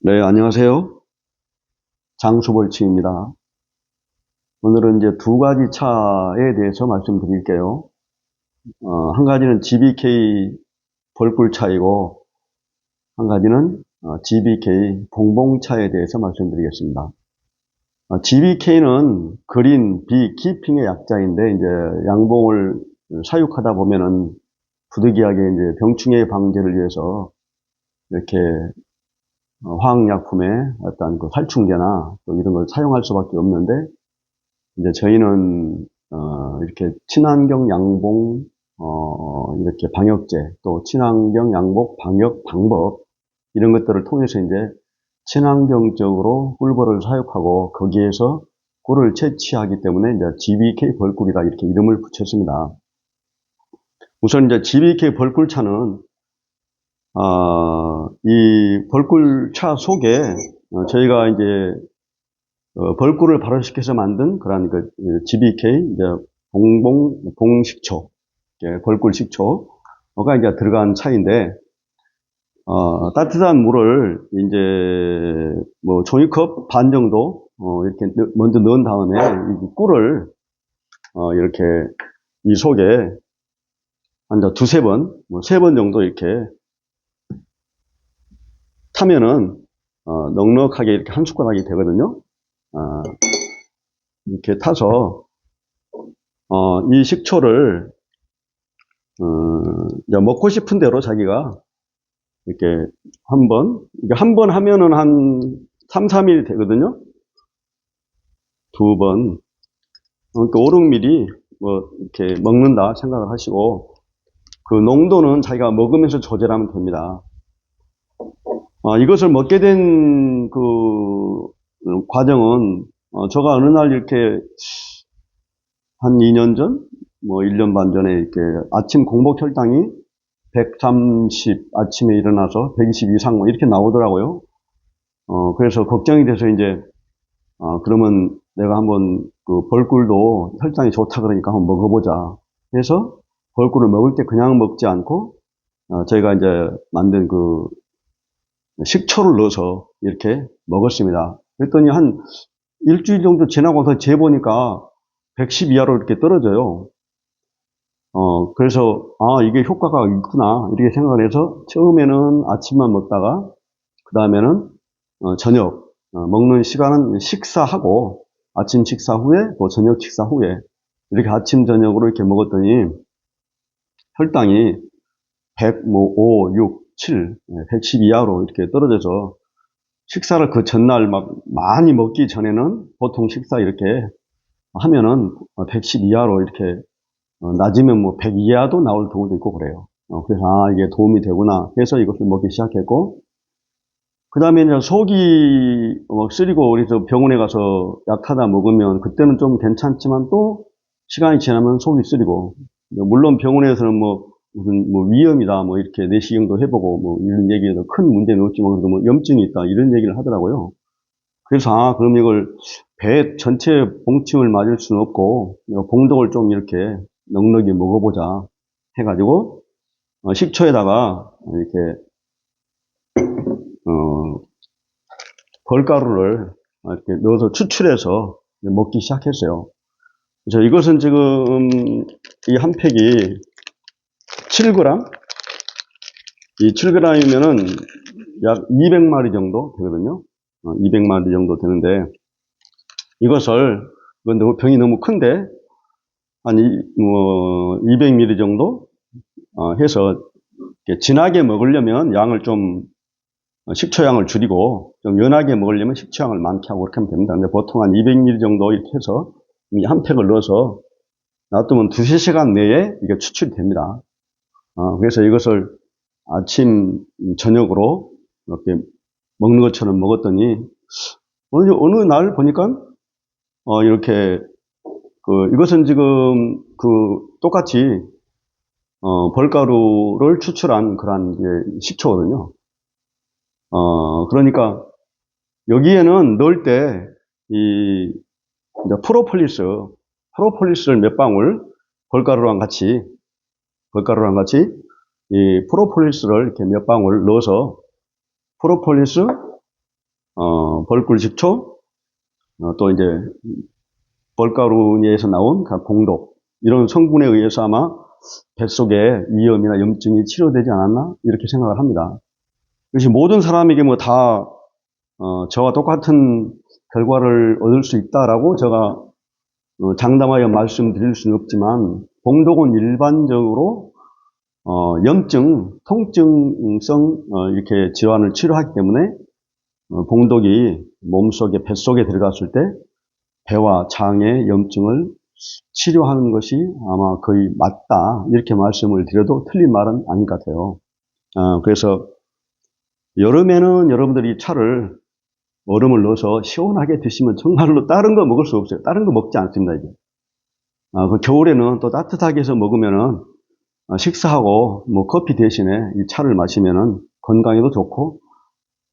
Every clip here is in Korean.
네, 안녕하세요. 장수벌칙입니다. 오늘은 이제 두 가지 차에 대해서 말씀드릴게요. 한 가지는 GBK 벌꿀차이고, 한 가지는 GBK 봉봉차에 대해서 말씀드리겠습니다. GBK는 그린 비키핑의 약자인데, 이제 양봉을 사육하다 보면은 부득이하게 이제 병충해 방제를 위해서 이렇게 화학약품의 어떤 그 살충제나 또 이런 걸 사용할 수밖에 없는데, 이제 저희는 이렇게 친환경 양봉 이렇게 방역제 또 친환경 양봉 방역 방법 이런 것들을 통해서 이제 친환경적으로 꿀벌을 사육하고 거기에서 꿀을 채취하기 때문에 이제 GBK 벌꿀이다 이렇게 이름을 붙였습니다. 우선 이제 GBK 벌꿀차는 이 벌꿀차 속에 저희가 이제 벌꿀을 발효시켜서 만든 그런 그 GBK 이제 봉식초, 벌꿀 식초가 이제 들어간 차인데, 따뜻한 물을 이제 뭐 종이컵 반 정도 이렇게 먼저 넣은 다음에 이 꿀을 이렇게 이 속에 한 두세 번, 뭐 세 번 정도 이렇게 타면은 넉넉하게 이렇게 한 숟가락이 되거든요. 이렇게 타서 이 식초를 먹고 싶은 대로 자기가 이렇게 한 번 하면은 한 3, 4mm 되거든요. 두 번, 그러니까 5, 6mm 뭐 이렇게 먹는다 생각을 하시고, 그 농도는 자기가 먹으면서 조절하면 됩니다. 이것을 먹게 된 그 과정은, 제가 어느 날 이렇게 한 2년 전, 뭐 1년 반 전에 이렇게 아침 공복 혈당이 130, 아침에 일어나서 120 이상 뭐 이렇게 나오더라고요. 그래서 걱정이 돼서 이제, 그러면 내가 한번 그 벌꿀도 혈당이 좋다 그러니까 한번 먹어보자 해서 벌꿀을 먹을 때 그냥 먹지 않고, 저희가 이제 만든 그 식초를 넣어서 이렇게 먹었습니다. 그랬더니 한 일주일 정도 지나고 더 재보니까 110 이하로 이렇게 떨어져요. 그래서, 이게 효과가 있구나, 이렇게 생각을 해서, 처음에는 아침만 먹다가, 그 다음에는, 저녁, 먹는 시간은 식사하고, 아침 식사 후에, 또 저녁 식사 후에, 이렇게 아침, 저녁으로 이렇게 먹었더니, 혈당이 100, 뭐, 5, 6, 7, 110 이하로 이렇게 떨어져서, 식사를 그 전날 막 많이 먹기 전에는 보통 식사 이렇게 하면은 110 이하로 이렇게 낮으면 뭐 100 이하도 나올 경우도 있고 그래요. 그래서 이게 도움이 되구나 해서 이것을 먹기 시작했고, 그 다음에 이제 속이 쓰리고 그래서 병원에 가서 약 하나 먹으면 그때는 좀 괜찮지만 또 시간이 지나면 속이 쓰리고, 물론 병원에서는 뭐 무슨 뭐 위염이다 뭐 이렇게 내시경도 해보고 뭐 이런 얘기도 큰 문제는 없지만 그래도 뭐 염증이 있다 이런 얘기를 하더라고요. 그래서 그럼 이걸 배 전체 봉침을 맞을 수는 없고 봉독을 좀 이렇게 넉넉히 먹어보자 해가지고 식초에다가 이렇게 벌가루를 이렇게 넣어서 추출해서 먹기 시작했어요. 그래서 이것은 지금 이 한 팩이 7g, 이 7g이면은 약 200마리 정도 되거든요. 200마리 정도 되는데 이것을 병이 너무 큰데 한 200ml 정도 해서 진하게 먹으려면 양을 좀 식초양을 줄이고 좀 연하게 먹으려면 식초양을 많게 하고 그렇게 하면 됩니다. 근데 보통 한 200ml 정도 이렇게 해서 한 팩을 넣어서 놔두면 2~3시간 내에 이게 추출이 됩니다. 그래서 이것을 아침, 저녁으로 이렇게 먹는 것처럼 먹었더니 어느 날 보니까 이렇게 이것은 지금 똑같이 벌가루를 추출한 그런 식초거든요. 그러니까 여기에는 넣을 때 프로폴리스를 몇 방울 벌가루랑 같이 이 프로폴리스를 이렇게 몇 방울 넣어서 프로폴리스 벌꿀식초, 또 이제 벌가루에서 나온 공독, 이런 성분에 의해서 아마 뱃속에 위염이나 염증이 치료되지 않았나 이렇게 생각을 합니다. 그것이 모든 사람에게 뭐 다 저와 똑같은 결과를 얻을 수 있다라고 제가 장담하여 말씀드릴 수는 없지만, 봉독은 일반적으로 염증, 통증성 이렇게 질환을 치료하기 때문에 봉독이 몸속에, 뱃속에 들어갔을 때 배와 장의 염증을 치료하는 것이 아마 거의 맞다, 이렇게 말씀을 드려도 틀린 말은 아닌 것 같아요. 그래서 여름에는 여러분들이 차를 얼음을 넣어서 시원하게 드시면 정말로 다른 거 먹을 수 없어요. 다른 거 먹지 않습니다, 이게. 그 겨울에는 또 따뜻하게 해서 먹으면은 식사하고 뭐 커피 대신에 이 차를 마시면은 건강에도 좋고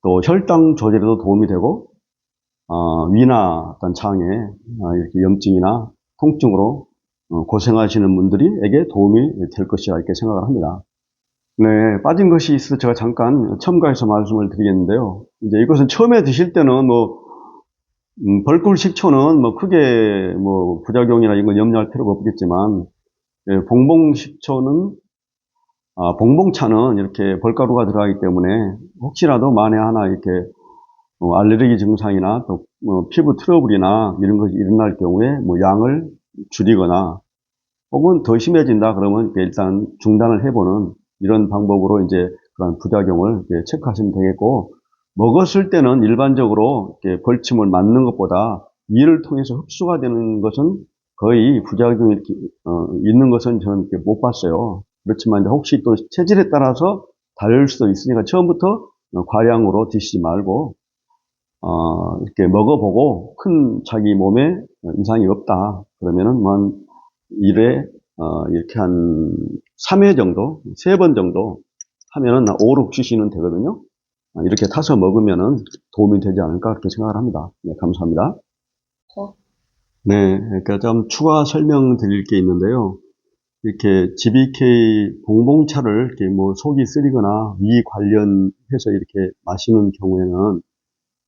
또 혈당 조절에도 도움이 되고 위나 어떤 장에 이렇게 염증이나 통증으로 고생하시는 분들에게 도움이 될 것이라 이렇게 생각을 합니다. 네, 빠진 것이 있어서 제가 잠깐 첨가해서 말씀을 드리겠는데요. 이제 이것은 처음에 드실 때는 벌꿀 식초는 뭐 크게 뭐 부작용이나 이런 건 염려할 필요가 없겠지만, 봉봉 식초는, 봉봉차는 이렇게 벌가루가 들어가기 때문에 혹시라도 만에 하나 이렇게 알레르기 증상이나 또 피부 트러블이나 이런 것이 일어날 경우에 뭐 양을 줄이거나 혹은 더 심해진다 그러면 일단 중단을 해보는 이런 방법으로 이제 그런 부작용을 체크하시면 되겠고, 먹었을 때는 일반적으로 벌침을 맞는 것보다 위를 통해서 흡수가 되는 것은 거의 부작용이 이렇게 있는 것은 저는 이렇게 못 봤어요. 그렇지만 이제 혹시 또 체질에 따라서 다를 수도 있으니까 처음부터 과량으로 드시지 말고 이렇게 먹어보고 큰 자기 몸에 이상이 없다 그러면은 만 1회 이렇게 한 3회 정도, 3번 정도 하면은 5, 6cc는 되거든요. 이렇게 타서 먹으면은 도움이 되지 않을까 그렇게 생각을 합니다. 네, 감사합니다. 네, 그러니까 좀 추가 설명드릴 게 있는데요. 이렇게 GBK 봉봉차를 이렇게 뭐 속이 쓰리거나 위 관련해서 이렇게 마시는 경우에는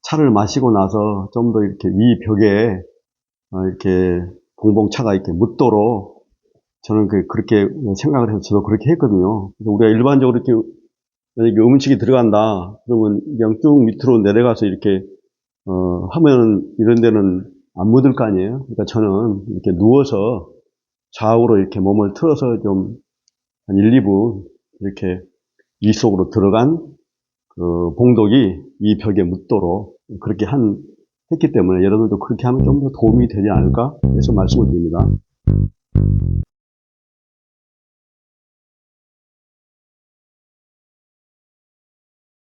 차를 마시고 나서 좀 더 이렇게 위 벽에 이렇게 봉봉차가 이렇게 묻도록 저는 그렇게 생각을 해서 저도 그렇게 했거든요. 그래서 우리가 일반적으로 이렇게 만약에 음식이 들어간다 그러면 그냥 쭉 밑으로 내려가서 이렇게 하면 이런 데는 안 묻을 거 아니에요. 그러니까 저는 이렇게 누워서 좌우로 이렇게 몸을 틀어서 좀 한 1, 2분 이렇게 위 속으로 들어간 그 봉독이 이 벽에 묻도록 그렇게 했기 때문에 여러분들도 그렇게 하면 좀 더 도움이 되지 않을까 해서 말씀을 드립니다.